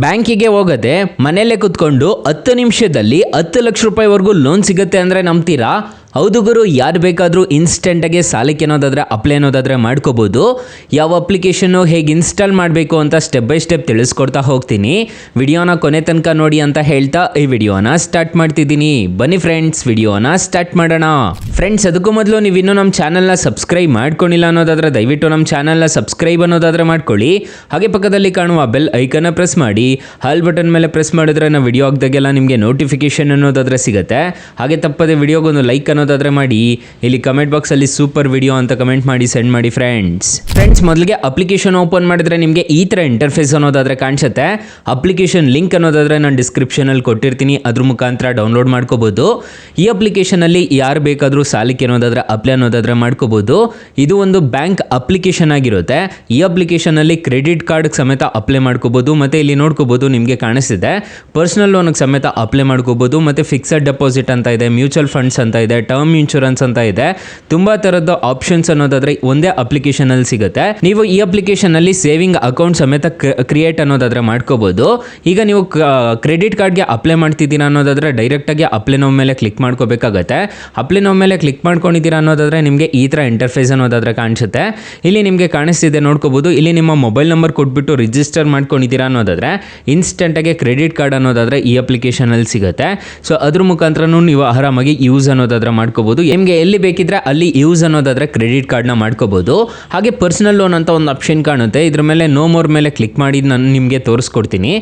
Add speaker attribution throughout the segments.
Speaker 1: ಬ್ಯಾಂಕಿಗೆ ಹೋಗದೆ ಮನೆಯಲ್ಲೇ ಕುತ್ಕೊಂಡು 10 ನಿಮಿಷದಲ್ಲಿ 10 ಲಕ್ಷ ರೂಪಾಯಿವರೆಗೂ ಲೋನ್ ಸಿಗುತ್ತೆ ಅಂದರೆ ನಂಬ್ತೀರಾ? ಹೌದು ಗುರು, ಯಾರು ಬೇಕಾದರೂ ಇನ್ಸ್ಟೆಂಟಾಗಿ ಸಾಲಕ್ಕೆ ಅನ್ನೋದಾದರೆ ಅಪ್ಲೈ ಅನ್ನೋದಾದರೆ ಮಾಡ್ಕೋಬೋದು. ಯಾವ ಅಪ್ಲಿಕೇಶನ್ನು ಹೇಗೆ ಇನ್ಸ್ಟಾಲ್ ಮಾಡಬೇಕು ಅಂತ ಸ್ಟೆಪ್ ಬೈ ಸ್ಟೆಪ್ ತಿಳಿಸ್ಕೊಡ್ತಾ ಹೋಗ್ತೀನಿ. ವಿಡಿಯೋನ ಕೊನೆ ತನಕ ನೋಡಿ ಅಂತ ಹೇಳ್ತಾ ಈ ವಿಡಿಯೋನ ಸ್ಟಾರ್ಟ್ ಮಾಡ್ತಿದ್ದೀನಿ. ಬನ್ನಿ ಫ್ರೆಂಡ್ಸ್, ವಿಡಿಯೋನ ಸ್ಟಾರ್ಟ್ ಮಾಡೋಣ. ಫ್ರೆಂಡ್ಸ್, ಅದಕ್ಕೂ ಮೊದಲು ನೀವು ಇನ್ನೂ ನಮ್ಮ ಚಾನಲ್ನ ಸಬ್ಸ್ಕ್ರೈಬ್ ಮಾಡ್ಕೊಂಡಿಲ್ಲ ಅನ್ನೋದಾದರೆ ದಯವಿಟ್ಟು ನಮ್ಮ ಚಾನಲ್ನ ಸಬ್ಸ್ಕ್ರೈಬ್ ಅನ್ನೋದಾದರೆ ಮಾಡ್ಕೊಳ್ಳಿ. ಹಾಗೆ ಪಕ್ಕದಲ್ಲಿ ಕಾಣುವ ಬೆಲ್ ಐಕನ್ನ ಪ್ರೆಸ್ ಮಾಡಿ, ಹಾಲ್ ಬಟನ್ ಮೇಲೆ ಪ್ರೆಸ್ ಮಾಡಿದ್ರೆ ನಾವು ವಿಡಿಯೋ ಹಾಕಿದಾಗೆಲ್ಲ ನಿಮಗೆ ನೋಟಿಫಿಕೇಶನ್ ಅನ್ನೋದಾದರೆ ಸಿಗುತ್ತೆ. ಹಾಗೆ ತಪ್ಪದೆ ವಿಡಿಯೋಗೊಂದು ಲೈಕ್ ಅನ್ನೋದಾದರೆ ಮಾಡಿ. ಇಲ್ಲಿ ಕಮೆಂಟ್ ಬಾಕ್ಸಲ್ಲಿ ಸೂಪರ್ ವಿಡಿಯೋ ಅಂತ ಕಮೆಂಟ್ ಮಾಡಿ ಸೆಂಡ್ ಮಾಡಿ ಫ್ರೆಂಡ್ಸ್. ಮೊದಲಿಗೆ ಅಪ್ಲಿಕೇಶನ್ ಓಪನ್ ಮಾಡಿದ್ರೆ ನಿಮಗೆ ಈ ಥರ ಇಂಟರ್ಫೇಸ್ ಅನ್ನೋದಾದರೆ ಕಾಣಿಸುತ್ತೆ. ಅಪ್ಲಿಕೇಶನ್ ಲಿಂಕ್ ಅನ್ನೋದಾದರೆ ನಾನು ಡಿಸ್ಕ್ರಿಪ್ಷನಲ್ಲಿ ಕೊಟ್ಟಿರ್ತೀನಿ, ಅದ್ರ ಮುಖಾಂತರ ಡೌನ್ಲೋಡ್ ಮಾಡ್ಕೋಬೋದು. ಈ ಅಪ್ಲಿಕೇಶನಲ್ಲಿ ಯಾರು ಬೇಕಾದರೂ ಸಾಲಕ್ಕೆ ಅನ್ನೋದಾದರೆ ಅಪ್ಲೈ ಅನ್ನೋದಾದರೆ ಮಾಡ್ಕೋಬೋದು. ಇದು ಒಂದು ಬ್ಯಾಂಕ್ ಅಪ್ಲಿಕೇಶನ್ ಆಗಿರುತ್ತೆ. ಈ ಅಪ್ಲಿಕೇಶನಲ್ಲಿ ಕ್ರೆಡಿಟ್ ಕಾರ್ಡ್ ಸಮೇತ ಅಪ್ಲೈ ಮಾಡ್ಕೋಬೋದು. ಮತ್ತು ಇಲ್ಲಿ ನೋಡ್ಕೋಬೋದು, ನಿಮಗೆ ಕಾಣಿಸ್ತಿದೆ ಪರ್ಸನಲ್ ಲೋನ್ಗೆ ಸಮೇತ ಅಪ್ಲೈ ಮಾಡ್ಕೋಬೋದು. ಮತ್ತು ಫಿಕ್ಸೆಡ್ ಡೆಪಾಸಿಟ್ ಅಂತ ಇದೆ, ಮ್ಯೂಚುವಲ್ ಫಂಡ್ಸ್ ಅಂತ ಇದೆ, ಟರ್ಮ್ ಇನ್ಶೂರೆನ್ಸ್ ಅಂತ ಇದೆ. ತುಂಬಾ ತರದ ಆಪ್ಷನ್ಸ್ ಅನ್ನೋದಾದ್ರೆ ಒಂದೇ ಅಪ್ಲಿಕೇಶನ್ ಅಲ್ಲಿ ಸಿಗುತ್ತೆ. ನೀವು ಈ ಅಪ್ಲಿಕೇಶನ್ ಅಲ್ಲಿ ಸೇವಿಂಗ್ ಅಕೌಂಟ್ ಸಮೇತ ಕ್ರಿಯೇಟ್ ಅನ್ನೋದಾದ್ರೆ ಮಾಡ್ಕೋಬಹುದು. ಈಗ ನೀವು ಕ್ರೆಡಿಟ್ ಕಾರ್ಡ್ಗೆ ಅಪ್ಲೈ ಮಾಡ್ತಿದ್ದೀರಾ ಅನ್ನೋದಾದ್ರೆ ಡೈರೆಕ್ಟ್ ಆಗಿ ಅಪ್ಲೈ ನೋ ಮೇಲೆ ಕ್ಲಿಕ್ ಮಾಡ್ಕೋಬೇಕಾಗತ್ತೆ. ಅಪ್ಲೈ ನೋ ಮೇಲೆ ಕ್ಲಿಕ್ ಮಾಡ್ಕೊಂಡಿದ್ದೀರಾ ಅನ್ನೋದಾದ್ರೆ ನಿಮಗೆ ಈ ತರ ಇಂಟರ್ಫೇಸ್ ಅನ್ನೋದಾದ್ರೆ ಕಾಣಿಸುತ್ತೆ. ಇಲ್ಲಿ ನಿಮಗೆ ಕಾಣಿಸ್ತಿದೆ ನೋಡ್ಕೋಬಹುದು. ಇಲ್ಲಿ ನಿಮ್ಮ ಮೊಬೈಲ್ ನಂಬರ್ ಕೊಟ್ಬಿಟ್ಟು ರಿಜಿಸ್ಟರ್ ಮಾಡ್ಕೊಂಡಿದ್ದೀರಾ ಅನ್ನೋದಾದ್ರೆ ಇನ್ಸ್ಟೆಂಟ್ ಆಗಿ ಕ್ರೆಡಿಟ್ ಕಾರ್ಡ್ ಅನ್ನೋದಾದ್ರೆ ಈ ಅಪ್ಲಿಕೇಶನ್ ಅಲ್ಲಿ ಸಿಗುತ್ತೆ. ಸೊ ಅದ್ರ ಮುಖಾಂತರನೂ ನೀವು ಆರಾಮಾಗಿ ಯೂಸ್ ಅನ್ನೋದಾದ್ರೆ ಮಾಡ್ಕೋಬಹುದು. ನಿಮಗೆ ಎಲ್ಲಿ ಬೇಕಿದ್ರೆ ಅಲ್ಲಿ ಯೂಸ್ ಅನ್ನೋದಾದ್ರೆ ಕ್ರೆಡಿಟ್ ಕಾರ್ಡ್ನ ಮಾಡ್ಕೋಬಹುದು. ಹಾಗೆ ಪರ್ಸನಲ್ ಲೋನ್ ಅಂತ ಒಂದು ಆಪ್ಷನ್ ಕಾಣುತ್ತೆ. ಇದ್ರ ಮೇಲೆ ನೋ ಮೋರ್ ಮೇಲೆ ಕ್ಲಿಕ್ ಮಾಡಿ ನಾನು ನಿಮಗೆ ತೋರಿಸ್ಕೊಡ್ತೀನಿ.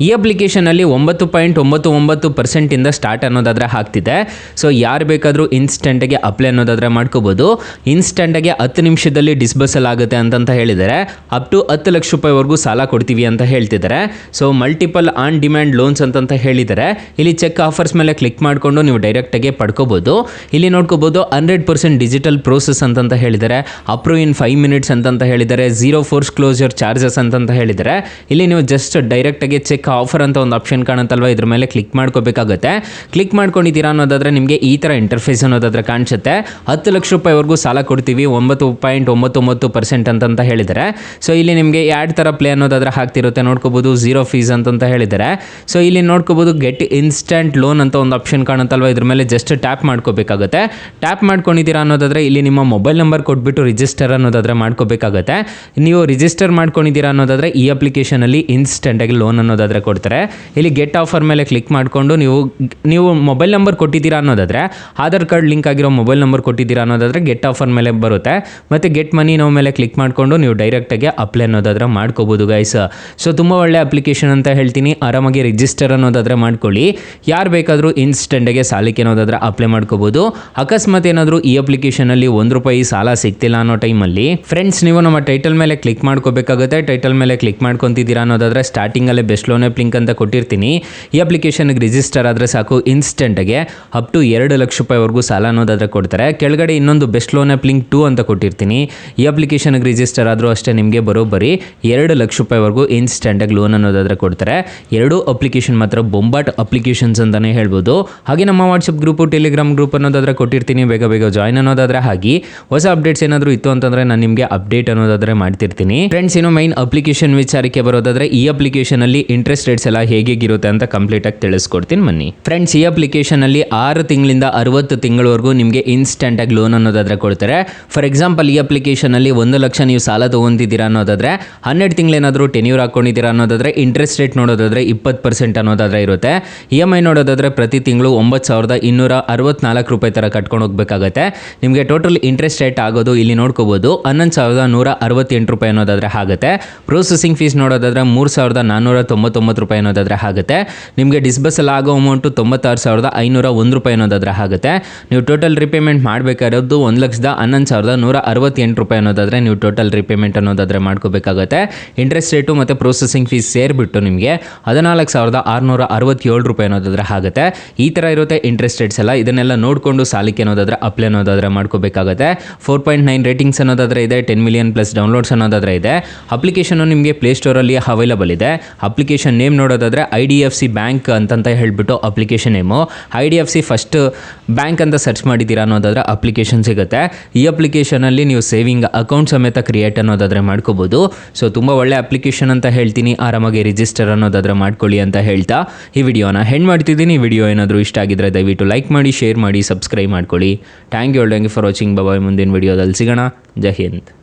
Speaker 1: ಈ ಅಪ್ಲಿಕೇಶನ್ ಅಲ್ಲಿ 9.99% ಇಂದ ಸ್ಟಾರ್ಟ್ ಅನ್ನೋದಾದ್ರೆ ಆಗ್ತಿದೆ. ಸೊ ಯಾರು ಬೇಕಾದರೂ ಇನ್ಸ್ಟೆಂಟ್ಗೆ ಅಪ್ಲೈ ಅನ್ನೋದಾದ್ರೆ ಮಾಡ್ಕೋಬಹುದು. ಇನ್ಸ್ಟೆಂಟ್ಗೆ 10 ನಿಮಿಷದಲ್ಲಿ ಡಿಸ್ಬರ್ಸಲ್ ಆಗುತ್ತೆ ಅಂತ ಹೇಳಿದ್ದಾರೆ. ಅಪ್ ಟು 10 ಲಕ್ಷ ರೂಪಾಯಿವರೆಗೂ ಸಾಲ ಕೊಡ್ತೀವಿ ಅಂತ ಹೇಳ್ತಿದ್ದಾರೆ. So multiple on demand loans ಅಂತ ಹೇಳಿದ್ದಾರೆ. ಇಲ್ಲಿ ಚೆಕ್ ಆಫರ್ಸ್ ಮೇಲೆ ಕ್ಲಿಕ್ ಮಾಡಿಕೊಂಡು ನೀವು ಡೈರೆಕ್ಟ್ ಆಗಿ ಪಡ್ಕೋಬಹುದು. ಇಲ್ಲಿ ನೋಡ್ಕೋಬಹುದು 100% ಡಿಜಿಟಲ್ ಪ್ರೋಸೆಸ್ ಅಂತ ಹೇಳಿದ್ದಾರೆ. ಅಪ್ರೂವ್ ಇನ್ 5 ಮಿನಿಟ್ಸ್ ಅಂತ ಹೇಳಿದ್ದಾರೆ. 0 ಫೋರ್ಸ್ ಕ್ಲೋಸರ್ ಚಾರ್ಜಸ್ ಅಂತ ಹೇಳಿದ್ದಾರೆ. ಇಲ್ಲಿ ನೀವು ಜಸ್ಟ್ ಡೈರೆಕ್ಟ್ ಆಗಿ ಚೆಕ್ ಆಫರ್ ಅಂತ ಒಂದು ಆಪ್ಷನ್ ಕಾಣುತ್ತಲ್ವಾ, ಇದ್ರ ಮೇಲೆ ಕ್ಲಿಕ್ ಮಾಡ್ಕೋಬೇಕಾಗುತ್ತೆ. ಕ್ಲಿಕ್ ಮಾಡ್ಕೊಂಡಿದ್ದೀರಾ ಅನ್ನೋದಾದ್ರೆ ನಿಮಗೆ ಈ ತರ ಇಂಟರ್ಫೇಸ್ ಅನ್ನೋದಾದ್ರೆ ಕಾಣಿಸುತ್ತೆ. 10 ಲಕ್ಷ ರೂಪಾಯಿವರೆಗೂ ಸಾಲ ಕೊಡ್ತೀವಿ 9.99% ಅಂತ ಹೇಳಿದ್ದಾರೆ. ಸೊ ಇಲ್ಲಿ ನಿಮಗೆ ಯಾಡ್ ತರ ಪ್ಲೇ ಅನ್ನೋದಾದ್ರೆ ಹಾಕ್ತಿರುತ್ತೆ ನೋಡ್ಕೋಬಹುದು. 0 ಫೀಸ್ ಅಂತ ಹೇಳಿದ್ದಾರೆ. ಸೊ ಇಲ್ಲಿ ನೋಡ್ಕೋಬಹುದು ಗೆಟ್ ಇನ್ಸ್ಟೆಂಟ್ ಲೋನ್ ಅಂತ ಒಂದು ಆಪ್ಷನ್ ಕಾಣುತ್ತಲ್ವಾ, ಇದ್ರ ಮೇಲೆ ಜಸ್ಟ್ ಟ್ಯಾಪ್ ಮಾಡ್ಕೋಬೇಕಾಗುತ್ತೆ. ಟ್ಯಾಪ್ ಮಾಡ್ಕೊಂಡಿದ್ದೀರಾ ಅನ್ನೋದಾದ್ರೆ ಇಲ್ಲಿ ನಿಮ್ಮ ಮೊಬೈಲ್ ನಂಬರ್ ಕೊಟ್ಬಿಟ್ಟು ರಿಜಿಸ್ಟರ್ ಅನ್ನೋದಾದ್ರೆ ಮಾಡ್ಕೋಬೇಕಾಗುತ್ತೆ. ನೀವು ರಿಜಿಸ್ಟರ್ ಮಾಡ್ಕೊಂಡಿದ್ದೀರಾ ಅನ್ನೋದಾದ್ರೆ ಈ ಅಪ್ಲಿಕೇಶನ್ ಅಲ್ಲಿ ಇನ್ಸ್ಟೆಂಟ್ ಆಗಿ ಲೋನ್ ಅನ್ನೋದಾದ್ರೆ ಕೊಡ್ತಾರೆ. ಇಲ್ಲಿ ಗೆಟ್ ಆಫರ್ ಮೇಲೆ ಕ್ಲಿಕ್ ಮಾಡಿಕೊಂಡು ನೀವು ಮೊಬೈಲ್ ನಂಬರ್ ಕೊಟ್ಟಿದ್ದೀರಾ ಅನ್ನೋದಾದ್ರೆ ಆಧಾರ್ ಕಾರ್ಡ್ ಲಿಂಕ್ ಆಗಿರೋ ಮೊಬೈಲ್ ನಂಬರ್ ಕೊಟ್ಟಿದ್ದೀರಾ ಅನ್ನೋದಾದ್ರೆ ಗೆಟ್ ಆಫರ್ ಮೇಲೆ ಬರುತ್ತೆ. ಮತ್ತೆ ಗೆಟ್ ಮನಿ ನಾವು ಮೇಲೆ ಕ್ಲಿಕ್ ಮಾಡಿಕೊಂಡು ನೀವು ಡೈರೆಕ್ಟ್ ಆಗಿ ಅಪ್ಲೈ ಅನ್ನೋದಾದ್ರೆ ಮಾಡ್ಕೋಬಹುದು ಗೈಸ್. ಸೊ ತುಂಬಾ ಒಳ್ಳೆ ಅಪ್ಲಿಕೇಶನ್ ಅಂತ ಹೇಳ್ತೀನಿ. ಆರಾಮಾಗಿ ರಿಜಿಸ್ಟರ್ ಅನ್ನೋದಾದ್ರೆ ಮಾಡ್ಕೊಳ್ಳಿ. ಯಾರು ಬೇಕಾದರೂ ಇನ್ಸ್ಟೆಂಟ್ ಆಗಿ ಸಾಲಕ್ಕೆ ಅನ್ನೋದಾದ್ರೆ ಅಪ್ಲೈ ಮಾಡ್ಕೋಬಹುದು. ಅಕಸ್ಮಾತ್ ಏನಾದರೂ ಈ ಅಪ್ಲಿಕೇಶನ್ ಅಲ್ಲಿ ₹1 ಸಾಲ ಸಿಗ್ತಿಲ್ಲ ಅನ್ನೋ ಟೈಮಲ್ಲಿ ಫ್ರೆಂಡ್ಸ್ ನೀವು ನಮ್ಮ ಟೈಟಲ್ ಮೇಲೆ ಕ್ಲಿಕ್ ಮಾಡ್ಕೋಬೇಕಾಗುತ್ತೆ. ಟೈಟಲ್ ಮೇಲೆ ಕ್ಲಿಕ್ ಮಾಡ್ಕೊಂತಿದ್ದೀರಾ ಅನ್ನೋದಾದ್ರೆ ಸ್ಟಾರ್ಟಿಂಗ್ ಅಲ್ಲೇ ಬೆಸ್ಟ್ ಲೋನ್ ಆಪ್ ಲಿಂಕ್ ಅಂತ ಕೊಟ್ಟಿರ್ತೀನಿ. ಈ ಅಪ್ಲಿಕೇಶನ್ಗೆ ರಿಜಿಸ್ಟರ್ ಆದ್ರೆ ಸಾಕು, ಇನ್ಸ್ಟೆಂಟ್ ಆಗಿ ಅಪ್ ಟು 2 ಲಕ್ಷ ರೂಪಾಯಿವರೆಗೂ ಸಾಲ ಅನ್ನೋದಾದ್ರೆ ಕೊಡ್ತಾರೆ. ಕೆಳಗಡೆ ಇನ್ನೊಂದು ಬೆಸ್ಟ್ ಲೋನ್ ಆಪ್ ಲಿಂಕ್ 2 ಅಂತ ಕೊಟ್ಟಿರ್ತೀನಿ. ಈ ಅಪ್ಲಿಕೇಶನ್ಗೆ ರಿಜಿಸ್ಟರ್ ಆದ್ರೂ ಅಷ್ಟೇ ನಿಮಗೆ ಬರೋಬ್ಬರಿ 2 ಲಕ್ಷ ರೂಪಾಯಿವರೆಗೂ ಇನ್ಸ್ಟೆಂಟ್ ಆಗಿ ಲೋನ್ ಅನ್ನೋದಾದ್ರೆ ಕೊಡ್ತಾರೆ. ಎರಡೂ ಅಪ್ಲಿಕೇಶನ್ ಮಾತ್ರ ಬೊಂಬಾಟ್ ಅಪ್ಲಿಕೇಶನ್ಸ್ ಅಂತಾನೆ ಹೇಳ್ಬೋದು. ಹಾಗೆ ನಮ್ಮ ವಾಟ್ಸಪ್ ಗ್ರೂಪ್, ಟೆಲಿಗ್ರಾಮ್ ಗ್ರೂಪ್ ಅನ್ನೋದಾದ್ರೆ ಕೊಟ್ಟಿರ್ತೀನಿ. ಬೇಗ ಜಾಯ್ನ್ ಅನ್ನೋದಾದ್ರೆ ಹಾಗೆ ಹೊಸ ಅಪ್ಡೇಟ್ಸ್ ಏನಾದರೂ ಇತ್ತು ಅಂತಂದ್ರೆ ನಾನು ನಿಮಗೆ ಅಪ್ಡೇಟ್ ಅನ್ನೋದಾದ್ರೆ ಮಾಡ್ತಿರ್ತೀನಿ. ಫ್ರೆಂಡ್ಸ್, ಇನ್ನು ಮೈನ್ ಅಪ್ಲಿಕೇಶನ್ ವಿಚಾರಕ್ಕೆ ಬರೋದಾದ್ರೆ ಈ ಅಪ್ಲಿಕೇಶನ್ ಅಲ್ಲಿ ಇಂಟ್ರೆಸ್ಟ್ ರೇಟ್ಸ್ ಎಲ್ಲ ಹೇಗಿರುತ್ತೆ ಅಂತ ಕಂಪ್ಲೀಟ್ ಆಗಿ ತಿಳಿಸ್ಕೊಡ್ತೀನಿ ಬನ್ನಿ. ಫ್ರೆಂಡ್ಸ್, ಈ ಅಪ್ಲಿಕೇಶನ್ ಅಲ್ಲಿ 6 ತಿಂಗಳಿಂದ 60 ತಿಂಗಳವರೆಗೂ ನಿಮಗೆ ಇನ್ಸ್ಟೆಂಟ್ ಆಗಿ ಲೋನ್ ಅನ್ನೋದಾದ್ರೆ ಕೊಡ್ತಾರೆ. ಫಾರ್ ಎಕ್ಸಾಂಪಲ್ ಈ ಅಪ್ಲಿಕೇಶನ್ ಅಲ್ಲಿ 1 ಲಕ್ಷ ನೀವು ಸಾಲ ತಗೊಂತಿದ್ದೀರಾ ಅನ್ನೋದಾದ್ರೆ 12 ತಿಂಗಳೇನಾದರೂ ಟೆನ್ಯೂರ್ ಹಾಕೊಂಡಿದ್ದೀರಾ ಅನ್ನೋದಾದ್ರೆ ಇಂಟ್ರೆಸ್ಟ್ ರೇಟ್ ನೋಡೋದಾದ್ರೆ 20% ಅನ್ನೋದಾದ್ರೆ ಇರುತ್ತೆ. EMI ನೋಡೋದಾದ್ರೆ ಪ್ರತಿ ತಿಂಗಳು 9,264 ರೂಪಾಯಿ ತರ ಕಟ್ಕೊಂಡು ಹೋಗ್ಬೇಕಾಗತ್ತೆ. ನಿಮಗೆ ಟೋಟಲ್ ಇಂಟ್ರೆಸ್ಟ್ ರೇಟ್ ಆಗೋದು ಇಲ್ಲಿ ನೋಡ್ಕೋಬಹುದು 11,168 ರೂಪಾಯಿ ಅನ್ನೋದಾದ್ರೆ ಆಗುತ್ತೆ. ಪ್ರೊಸೆಸಿಂಗ್ ಫೀಸ್ ನೋಡೋದಾದ್ರೆ 3,499 ರೂಪಾಯಿ ಅನ್ನೋದಾದ್ರೆ ಆಗುತ್ತೆ. ನಿಮಗೆ ಡಿಸ್ಬರ್ಸಲ್ ಆಗೋ ಅಮೌಂಟು 96,501 ರೂಪಾಯಿ ಅನ್ನೋದಾದ್ರೆ ಆಗುತ್ತೆ. ನೀವು ಟೋಟಲ್ ರಿಪೇಮೆಂಟ್ ಮಾಡಬೇಕಾಗಿರೋದು 1,11,168 ರೂಪಾಯಿ ಅನ್ನೋದಾದ್ರೆ ನೀವು ಟೋಟಲ್ ರಿಪೇಮೆಂಟ್ ಅನ್ನೋದಾದ್ರೆ ಮಾಡ್ಕೋಬೇಕಾಗತ್ತೆ. ಇಂಟ್ರೆಸ್ಟ್ ರೇಟು ಮತ್ತು ಪ್ರೊಸೆಸಿಂಗ್ ಫೀಸ್ ಸೇರಿಬಿಟ್ಟು ನಿಮಗೆ 14,667 ರೂಪಾಯಿ ಅನ್ನೋದಾದ್ರೆ ಆಗುತ್ತೆ. ಈ ಥರ ಇರುತ್ತೆ ಇಂಟ್ರೆಸ್ಟ್ ರೇಟ್ಸ್ ಎಲ್ಲ. ಇದನ್ನೆಲ್ಲ ನೋಡ್ಕೊಂಡು ಕೂತ್ಕೊಂಡು ಸಾಲಕ್ಕೆ ಅನ್ನೋದಾದರೆ ಅಪ್ಲೈ ಅನ್ನೋದಾದರೆ ಮಾಡ್ಕೋಬೇಕಾಗುತ್ತೆ. 4.9 ರೇಟಿಂಗ್ಸ್ ಅನ್ನೋದಾದರೆ ಇದೆ, 10 ಮಿಲಿಯನ್ ಪ್ಲಸ್ ಡೌನ್ಲೋಡ್ಸ್ ಅನ್ನೋದಾದರೆ ಇದೆ. ಅಪ್ಲಿಕೇಶನ್ನು ನಿಮಗೆ ಪ್ಲೇಸ್ಟೋರಲ್ಲಿ ಅವೈಲಬಲ್ ಇದೆ. ಅಪ್ಲಿಕೇಶನ್ ನೇಮ್ ನೋಡೋದಾದರೆ IDFC ಬ್ಯಾಂಕ್ ಅಂತ ಹೇಳ್ಬಿಟ್ಟು application name. IDFC first bank ಅಂತ ಸರ್ಚ್ ಮಾಡಿದ್ದೀರಾ ಅನ್ನೋದಾದರೆ ಅಪ್ಲಿಕೇಶನ್ ಸಿಗುತ್ತೆ. ಈ ಅಪ್ಲಿಕೇಶನಲ್ಲಿ ನೀವು ಸೇವಿಂಗ್ ಅಕೌಂಟ್ ಸಮೇತ ಕ್ರಿಯೇಟ್ ಅನ್ನೋದಾದರೆ ಮಾಡ್ಕೋಬೋದು. ಸೊ ತುಂಬ ಒಳ್ಳೆ ಅಪ್ಲಿಕೇಶನ್ ಅಂತ ಹೇಳ್ತೀನಿ. ಆರಾಮಾಗಿ ರಿಜಿಸ್ಟರ್ ಅನ್ನೋದಾದರೆ ಮಾಡ್ಕೊಳ್ಳಿ ಅಂತ ಹೇಳ್ತಾ ಈ ವಿಡಿಯೋನ ಹೆಂಡ್ ಮಾಡ್ತಿದ್ದೀನಿ. ವಿಡಿಯೋ ಏನಾದರೂ ಇಷ್ಟ ಆಗಿದ್ರೆ ದಯವಿಟ್ಟು ಲೈಕ್ ಮಾಡಿ, ಶೇರ್ ಮಾಡಿ, ಸಬ್ಸ್ಕ್ರೈಬ್ ಮಾಡ್ಕೊಳ್ಳಿ. Thank you for watching. Bye. ಮುಂದಿನ ವಿಡಿಯೋದಲ್ಲಿ ಸಿಗೋಣ. ಜೈ ಹಿಂದ್.